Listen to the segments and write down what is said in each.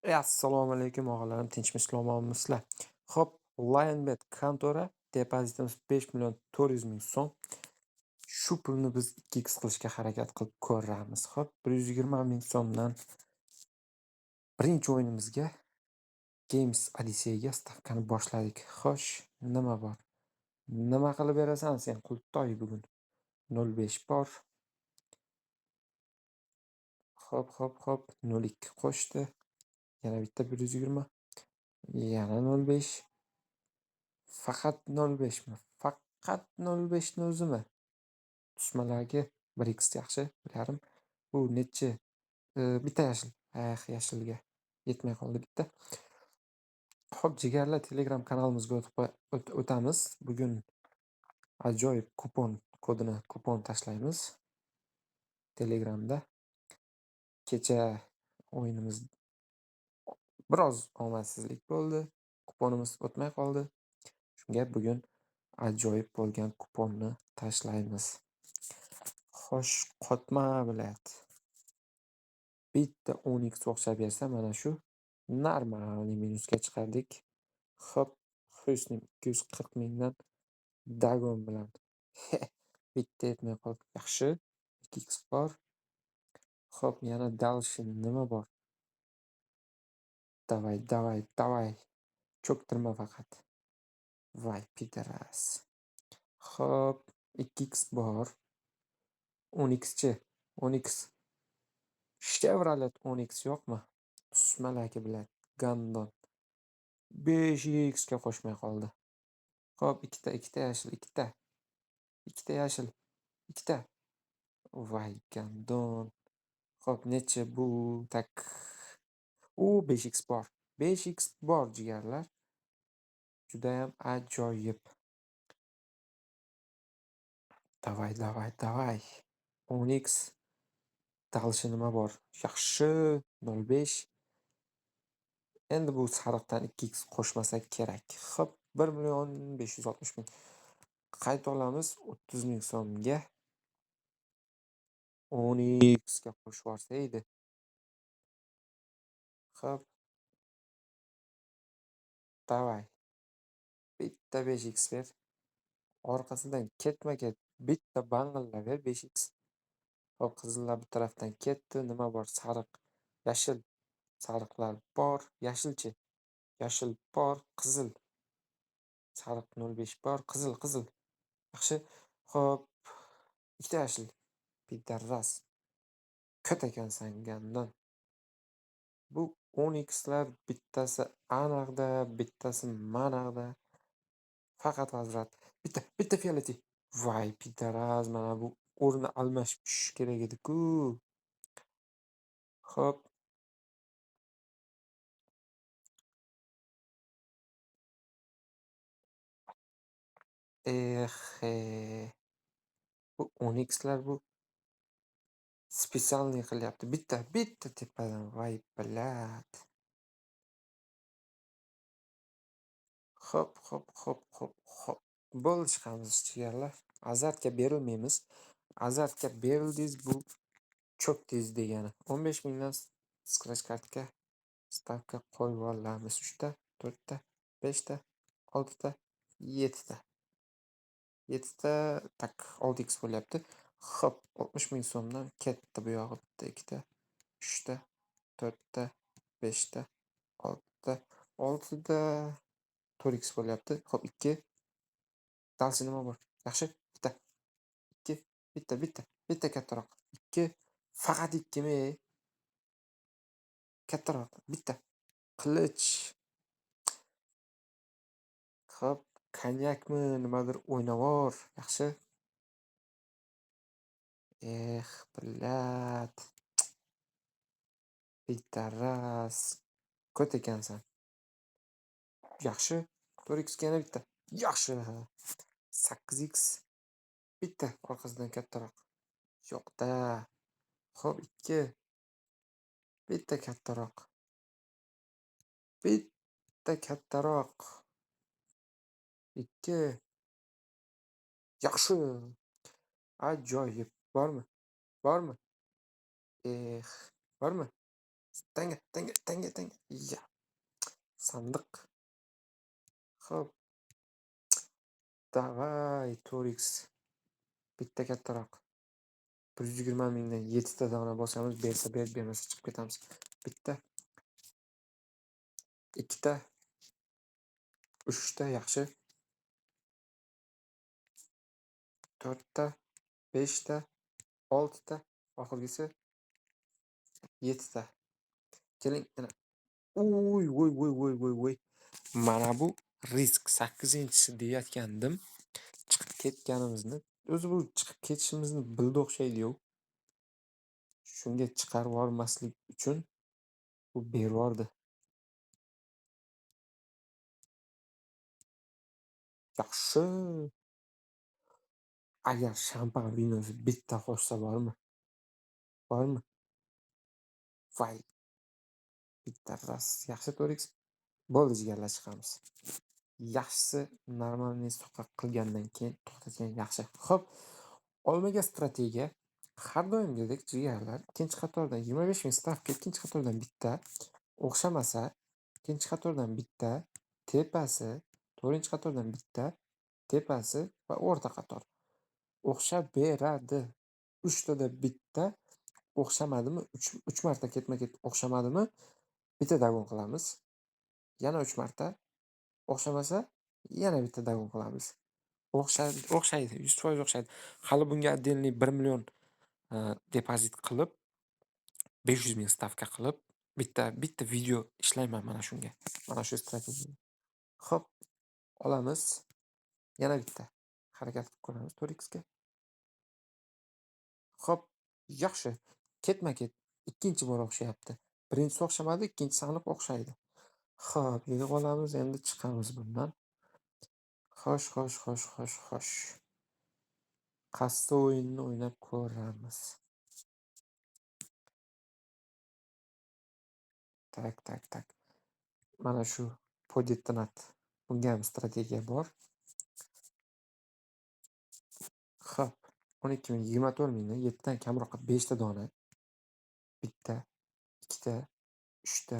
Assalomu alaykum og'alarim, tinchmisizlar, omonmisizlar? Xo'p, Lionbet kontori depozitimiz 5.400.000 so'm. Shu pulni biz 2x qilishga harakat qilib ko'ramiz. Xo'p, 120.000 so'mdan birinchi o'yinimizga Games Odysseyga stavkani boshladik. Xo'sh, nima bor? Nima qilib berasan sen Qultoy bugun? 0.5 bor. Xo'p, 0.2 qo'shdi. Yana bitta 120. Yana 0.5. Faqat 0.5 mi? Faqat 0.5 ni o'zimi? Tusmalarga 1x yaxshi, 1.5. Bu nechi? Bitta yashil. Yashilga yetmay qoldi bitta. Xo'p, jigarlar, Telegram kanalimizga o'tamiz. Bugun ajoyib kupon tashlaymiz Telegramda. Kecha o'yinimiz biroz omadsizlik bo'ldi. Kuponimiz o'tmay qoldi. Shunga bugun ajoyib bo'lgan kuponni tashlaymiz. Xo'sh, qotma bilat. Bitta 10x o'xshab bersa, mana shu normalniy minusga chiqardik. Xo'p, Husning 240 mingdan Dagon bilan bitta yetmay qoldi. Yaxshi, 2x bor. Xo'p, yana Dalshin nima bor? Davay. Cho'ktirma faqat. Voy, pidaras. Xo'p, 2x bor. 10x-chi? 10x. Chevrolet 10x yo'qmi? Tusmalaki bilan Gandon 5x ga qo'shmay qoldi. Xo'p, ikkita yashil, ikkita yashil, ikkita. Voy, Gandon. Xo'p, necha bu? Tak. 5x bor. 5x bor jigarlar. Judayam ajoyib. Davay. 10x. Dalshi nima bor? Yaxshi, 0.5. Endi bu sariqdan 2x qo'shmasak kerak. Xo'p, 1.560.000. Qayta olamiz 30.000 so'mga. 10x ga qo'shib yuborsa edi. Xo'p, davay. Bitta 5x ber. Orqasidan ketma-ket bitta bang'illab ber 5x. Xo'p, qizillar bu tarafdan ketdi. Nima bor? Sariq, yashil. Sariqlar bor. Yashilchi? Yashil bor, qizil. Sariq 0.5 bor, qizil. Yaxshi. Xo'p, ikkita yashil. Pidaras. Ko't ekansan Gandon. Bu 10x'lar bittasi anaqda, bittasi manaqda. Faqat hazrat. Bitta fioleti. Voy, pidaraz, mana bu o'rni almashib tushishi kerak edi-ku. Xo'p. Bu 10x'lar bu spesialniy qilyapti. Bitta tepadan. Voy, bilat. Xo'p. Bo'ldi, chiqamiz jigarlar. Azartga berilmaymiz. Azartga berildingiz, bu cho'kdingiz degani. 15 mingdan scratch kartga stavka qo'yib olamiz. 3 ta, 4 ta, 5 ta, 6 ta, 7 ta. 7 ta, tak, 6x bo'lyapti. Xo'p, 60 ming so'mdan ketdi bu yog'i. Bitta, 2 ta, 3 ta, 4 ta, 5 ta, 6 ta, 6 ta 4x bo'lyapti. Xo'p, 2. Dalsi nima bor? Yaxshi, bitta. 2, bitta kattaroq. 2, faqat 2 mi? Kattaroq, bitta. Qilich. Xo'p, konyakmi, nimadir o'ynavor. Yaxshi. Bilat. Pidaras. Ko't ekansan. Yaxshi. 4x yana bitta. Yaxshi. 8x. Bitta orqasidan kattaroq. Yo'q-da. Xo'p, 2. Bitta kattaroq. Bitta kattaroq. 2. Yaxshi. Ajoyib. Bormi? Bormi? Bormi? Tanga. Ya, sandiq. Xo'p, davay, Torix. Bitta kattaroq. 120 mingdan 7 ta dona bosamiz, bersa berib, bermasa chiqib ketamiz. Bitta, ikkita, uchta yaxshi, to'rtta, beshta, oltita, oxirgisi 7 ta. Keling, yana. Voy. Mana bu risk 8-inchisi deyotgandim. Chiqib ketganimizni, o'zi bu chiqib ketishimizni bildi o'xshaydi-yu. Shunga chiqarib yubormaslik uchun bu berib yubordi. Yaxshi. Agar shampan vinosi bitta qo'shsa bormi? Bormi? Voy, bitta ras. Yaxshi Torix. Bo'ldi, jigarlar, chiqamiz. Yaxshisi normalniy suhbat qilgandan keyin to'xtatgan yaxshi. Xo'p, olmaga strategiya har doimgidek jigarlar, ikkinchi qatordan 25 ming stavka, ikkinchi qatordan bitta, o'xshamasa ikkinchi qatordan bitta, tepasi, to'rtinchi qatordan bitta, tepasi va o'rta qator. O'xshab beradi. 3 tada bitta, o'xshamadimi 3 marta ketma-ket o'xshamadimi bitta dagon qilamiz. Yana 3 marta o'xshamasa yana bitta dagon qilamiz. O'xshaydi, 100% o'xshaydi. Hali bunga отдельный 1 million depozit qilib, 500 ming stavka qilib, bitta video ishlayman mana shunga. Mana shu strategiya. Xo'p, olamiz. Yana bitta harakat qilib ko'ramiz Torixga. Xo'p, yaxshi. Ketma-ket ikkinchi bor o'xshayapti. Birinchisi o'xshamadi, ikkinchisi aniq o'xshaydi. Xo'p, yig'ib olamiz, endi chiqamiz bundan. Xo'sh. Qaysi o'yinni o'ynab ko'ramiz? Tak. Mana shu poddetonat. Bunga ham strategiya bor. Xo'p, 12 ming, 24 mingdan 7 dan kamroqqa 5 ta dona. Bitta, ikkita, 3 ta,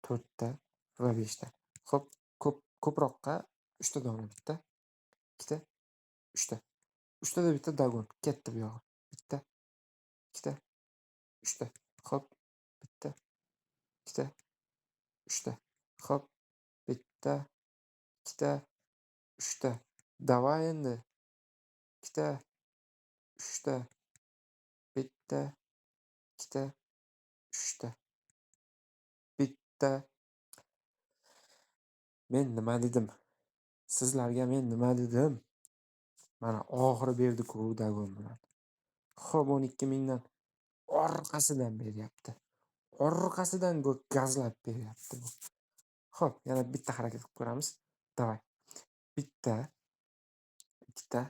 4 ta va 5 ta. Xo'p, ko'proqqa 3 ta dona bitta, ikkita, 3 ta. 3 tada bitta dagon, katta bu yog'i. Bitta, ikkita, 3 ta. Xo'p, bitta, ikkita, 3 ta. Xo'p, bitta, ikkita, 3 ta. Davay endi. Ikkita, 3 ta. Bitta, ikkita, 3 ta. Bitta. Men nima dedim? Sizlarga men nima dedim? Mana oxiri berdi-ku dagon bilan. Xo'p, 12 mingdan orqasidan beryapti. Orqasidan gazlab beryapti bu. Xo'p, yana bitta harakat qilib ko'ramiz. Davay. Bitta, ikkita,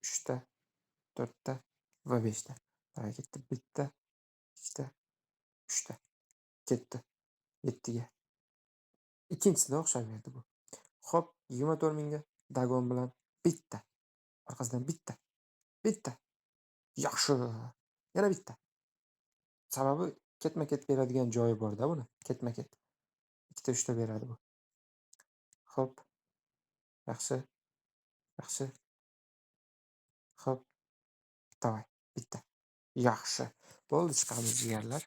3 ta, 4 ta va 5 ta. Davay, ketdi. Bitta, ikkita, 3 ta. Ketdi. 7 ga. Ikkinchisida o'xshab berdi bu. Xo'p, 24 mingga dagon bilan bitta. Orqasidan bitta. Yaxshi. Yana bitta. Sababi ketma-ket beradigan joyi bor-da buni. Ketma-ket. Ikkita, 3 ta beradi bu. Xo'p. Yaxshi. Xo'p. Davay. Bitta. Yaxshi. Bo'ldi, chiqamiz jigarlar.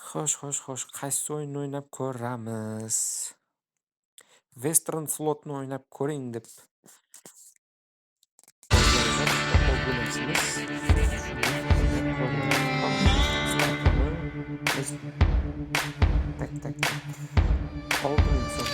Xo'sh. Qaysi o'yinni o'ynab ko'ramiz? Western Float'ni o'ynab ko'ring deb. Tak. Oltin inson.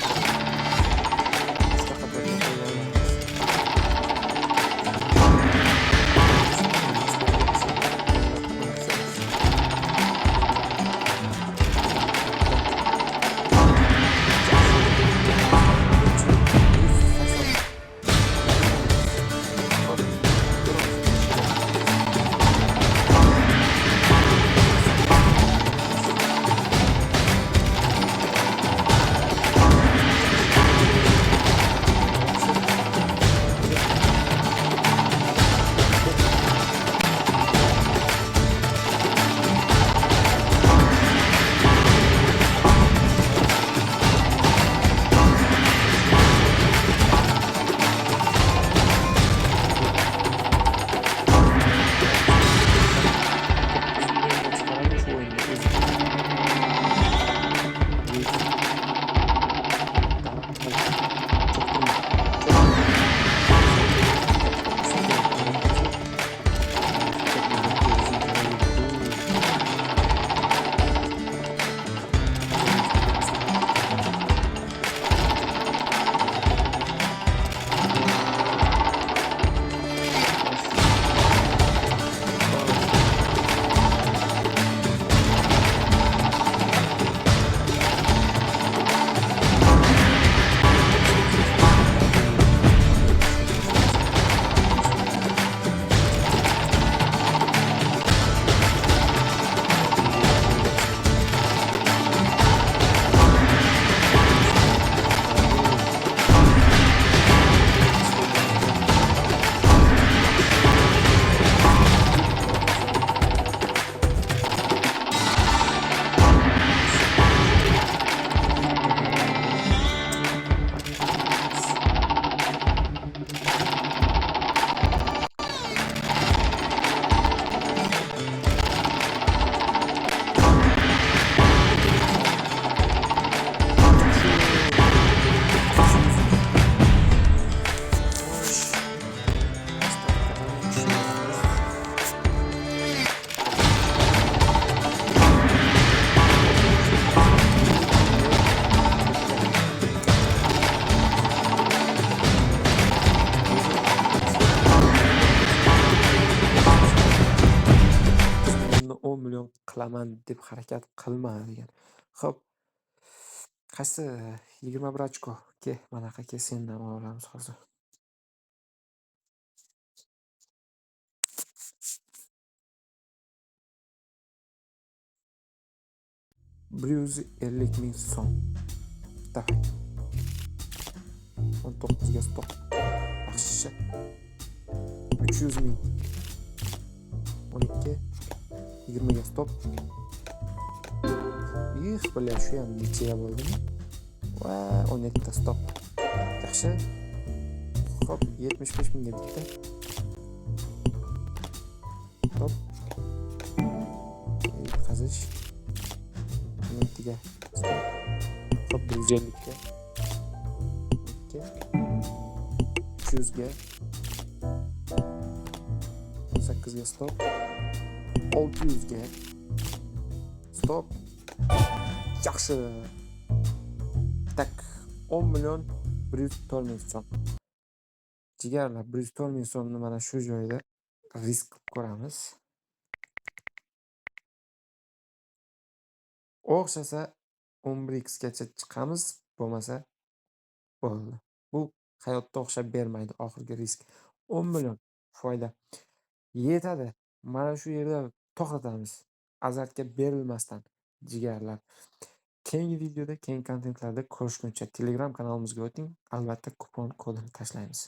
qilaman deb harakat qilma degan. Xo'p, qaysi 21 ochko? Ke, manaqa ke sendan olamiz hozir. Bir yuz 50.000 so'm. Davay. 19 ga stop. Yaxshi. 300.000. 12. 20 ga stop. Bля, shu ham necha bo'ldimi? Va 17 ta stop. Yaxshi. Hop, 75.000 ga bitta. Hop. Qazish. 12 ga stop. Hop, 150 ga. 2. 300 ga. 18 ga stop. 600 ga. Stop. Yaxshi. Tak 10 million 104 ming so'm. Jigarlar, 104 ming so'mni mana shu joyda risk qilib ko'ramiz. O'xshasa 11x gacha chiqamiz, bo'lmasa bo'ldi. Bu hayotda o'xshab bermaydi oxirgi risk. 10 million foyda yetadi. Mana shu yerda to'xtatamiz. Azartga berilmasdan jigarlar. Keyingi videoda, keyingi kontentlarda ko'rishguncha Telegram kanalimizga o'ting. Albatta kupon kodini tashlaymiz.